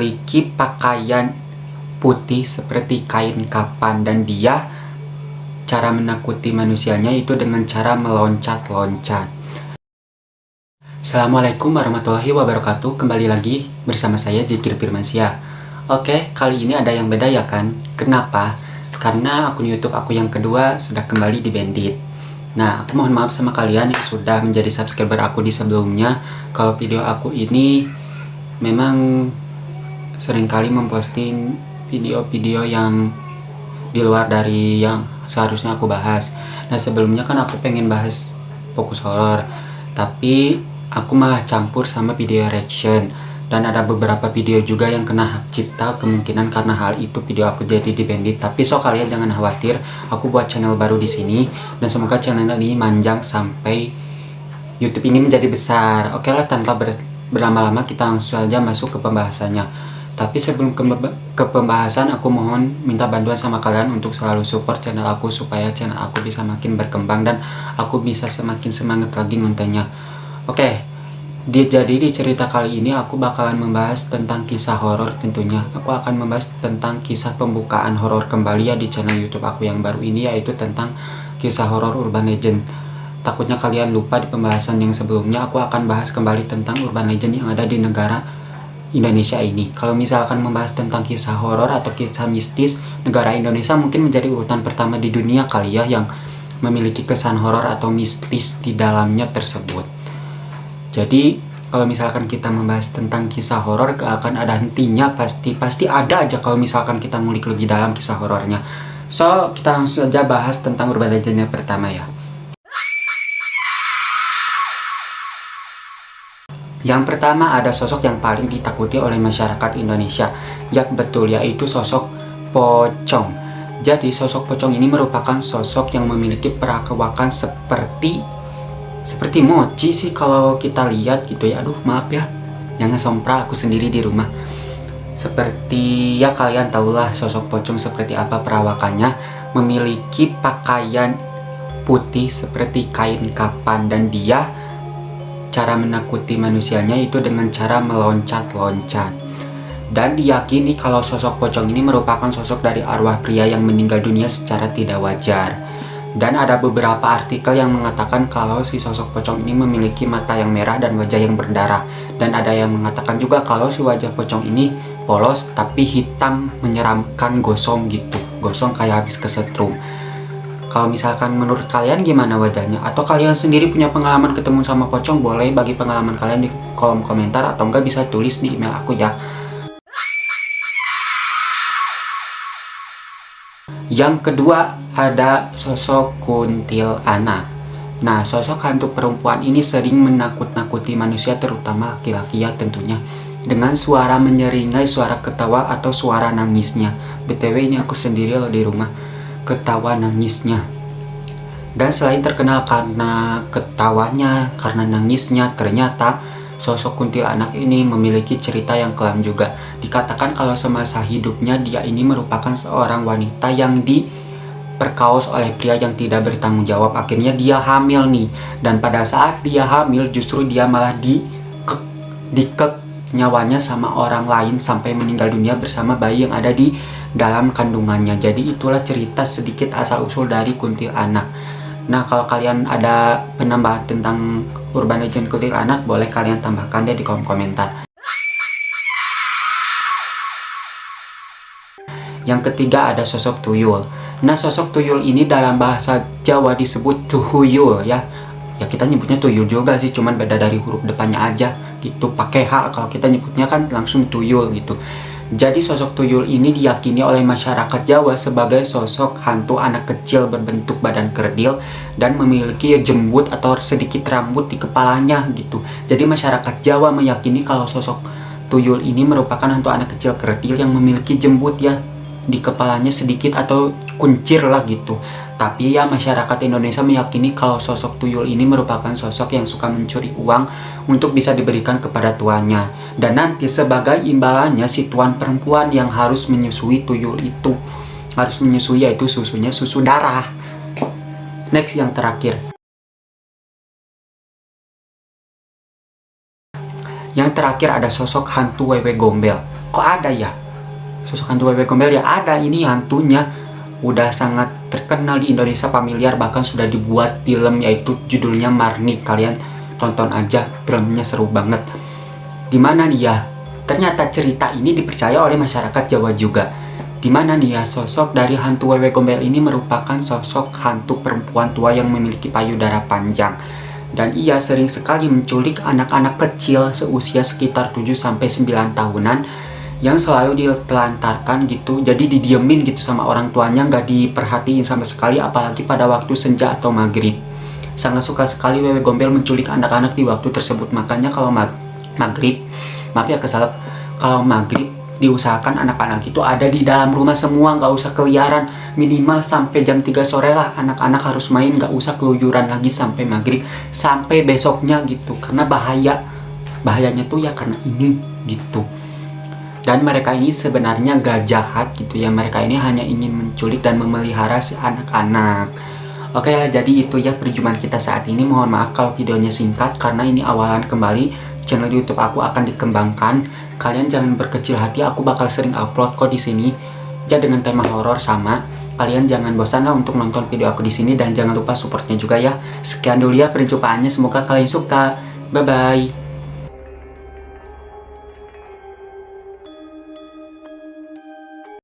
memiliki pakaian putih seperti kain kapan, dan dia cara menakuti manusianya itu dengan cara meloncat-loncat. Assalamualaikum warahmatullahi wabarakatuh. Kembali lagi bersama saya Zikir Firmansyah. Oke, kali ini ada yang beda ya kan? Kenapa? Karena akun YouTube aku yang kedua sudah kembali di Bandit. Nah, aku mohon maaf sama kalian yang sudah menjadi subscriber aku di sebelumnya. Kalau video aku ini memang seringkali memposting video-video yang di luar dari yang seharusnya aku bahas. Nah, sebelumnya kan aku pengen bahas fokus horor, tapi aku malah campur sama video reaction, dan ada beberapa video juga yang kena hak cipta. Kemungkinan karena hal itu video aku jadi di Bandit, tapi so kalian jangan khawatir, aku buat channel baru di sini dan semoga channel ini manjang sampai YouTube ini menjadi besar. Oke lah, tanpa berlama-lama kita langsung saja masuk ke pembahasannya. Tapi sebelum ke pembahasan, aku mohon minta bantuan sama kalian untuk selalu support channel aku supaya channel aku bisa makin berkembang dan aku bisa semakin semangat lagi ngontennya. Oke, jadi di cerita kali ini aku bakalan membahas tentang kisah horor tentunya. Aku akan membahas tentang kisah pembukaan horor kembali ya di channel YouTube aku yang baru ini, yaitu tentang kisah horor urban legend. Takutnya kalian lupa di pembahasan yang sebelumnya, aku akan bahas kembali tentang urban legend yang ada di negara Indonesia ini. Kalau misalkan membahas tentang kisah horor atau kisah mistis, negara Indonesia mungkin menjadi urutan pertama di dunia kali ya yang memiliki kesan horor atau mistis di dalamnya tersebut. Jadi kalau misalkan kita membahas tentang kisah horor, gak akan ada hentinya, pasti ada aja kalau misalkan kita ngulik lebih dalam kisah horornya. So, kita langsung saja bahas tentang urban legend yang pertama ya. Yang pertama, ada sosok yang paling ditakuti oleh masyarakat Indonesia. Ya betul, yaitu sosok pocong. Jadi sosok pocong ini merupakan sosok yang memiliki perawakan seperti mochi sih kalau kita lihat gitu ya. Aduh maaf ya, jangan sompral aku sendiri di rumah. Seperti ya kalian tahulah sosok pocong seperti apa perawakannya. Memiliki pakaian putih seperti kain kapan, dan dia cara menakuti manusianya itu dengan cara meloncat-loncat. Dan diyakini kalau sosok pocong ini merupakan sosok dari arwah pria yang meninggal dunia secara tidak wajar. Dan ada beberapa artikel yang mengatakan kalau si sosok pocong ini memiliki mata yang merah dan wajah yang berdarah. Dan ada yang mengatakan juga kalau si wajah pocong ini polos tapi hitam menyeramkan, gosong gitu. Gosong kayak habis kesetrum. Kalau misalkan menurut kalian gimana wajahnya? Atau kalian sendiri punya pengalaman ketemu sama pocong? Boleh bagi pengalaman kalian di kolom komentar, atau enggak bisa tulis di email aku ya. Yang kedua, ada sosok kuntilanak. Nah, sosok hantu perempuan ini sering menakut-nakuti manusia, terutama laki-laki ya tentunya, dengan suara menyeringai, suara ketawa atau suara nangisnya. BTW ini aku sendiri loh di rumah, ketawa nangisnya. Dan selain terkenal karena ketawanya, karena nangisnya, ternyata sosok kuntilanak ini memiliki cerita yang kelam juga. Dikatakan kalau semasa hidupnya dia ini merupakan seorang wanita yang diperkaos oleh pria yang tidak bertanggung jawab. Akhirnya dia hamil nih, dan pada saat dia hamil justru dia malah dikek nyawanya sama orang lain sampai meninggal dunia bersama bayi yang ada di dalam kandungannya. Jadi itulah cerita sedikit asal usul dari kuntilanak. Nah, kalau kalian ada penambahan tentang urban legend kuntilanak, boleh kalian tambahkan deh di kolom komentar. Yang ketiga, ada sosok tuyul. Nah, sosok tuyul ini dalam bahasa Jawa disebut tuhuyul ya. Ya kita nyebutnya tuyul juga sih, cuman beda dari huruf depannya aja gitu. Pakai H, kalau kita nyebutnya kan langsung tuyul gitu. Jadi sosok tuyul ini diyakini oleh masyarakat Jawa sebagai sosok hantu anak kecil berbentuk badan kerdil dan memiliki jembut atau sedikit rambut di kepalanya gitu. Jadi masyarakat Jawa meyakini kalau sosok tuyul ini merupakan hantu anak kecil kerdil yang memiliki jembut ya di kepalanya sedikit atau kuncir lah gitu. Tapi ya masyarakat Indonesia meyakini kalau sosok tuyul ini merupakan sosok yang suka mencuri uang untuk bisa diberikan kepada tuannya. Dan nanti sebagai imbalannya si tuan perempuan yang harus menyusui tuyul itu. Harus menyusui, yaitu susunya susu darah. Next, yang terakhir. Yang terakhir ada sosok hantu wewe gombel. kok ada ya sosok hantu wewe gombel? Ya ada, ini hantunya udah sangat terkenal di Indonesia, familiar, bahkan sudah dibuat film yaitu judulnya Marnik. Kalian tonton aja, filmnya seru banget. Dimana nih ya, ternyata cerita ini dipercaya oleh masyarakat Jawa juga. Dimana nih ya, sosok dari hantu wewe gombel ini merupakan sosok hantu perempuan tua yang memiliki payudara panjang. Dan ia sering sekali menculik anak-anak kecil seusia sekitar 7-9 tahunan yang selalu ditelantarkan gitu, jadi didiemin gitu sama orang tuanya, nggak diperhatiin sama sekali, apalagi pada waktu senja atau maghrib. Sangat suka sekali wewe gombel menculik anak-anak di waktu tersebut. Makanya kalau maghrib, maaf ya kesalak, kalau maghrib diusahakan anak-anak itu ada di dalam rumah semua, nggak usah keliaran. Minimal sampai jam 3 sore lah anak-anak harus main, nggak usah keluyuran lagi sampai maghrib, sampai besoknya gitu, karena bahayanya tuh ya karena ini gitu. Dan mereka ini sebenarnya gak jahat gitu ya, mereka ini hanya ingin menculik dan memelihara si anak-anak. Oke lah, jadi itu ya perjumpaan kita saat ini. Mohon maaf kalau videonya singkat karena ini awalan kembali channel YouTube aku akan dikembangkan. Kalian jangan berkecil hati, aku bakal sering upload kok di sini ya dengan tema horor sama. Kalian jangan bosan lah untuk nonton video aku di sini dan jangan lupa supportnya juga ya. Sekian dulu ya perjumpaannya, semoga kalian suka. Bye bye.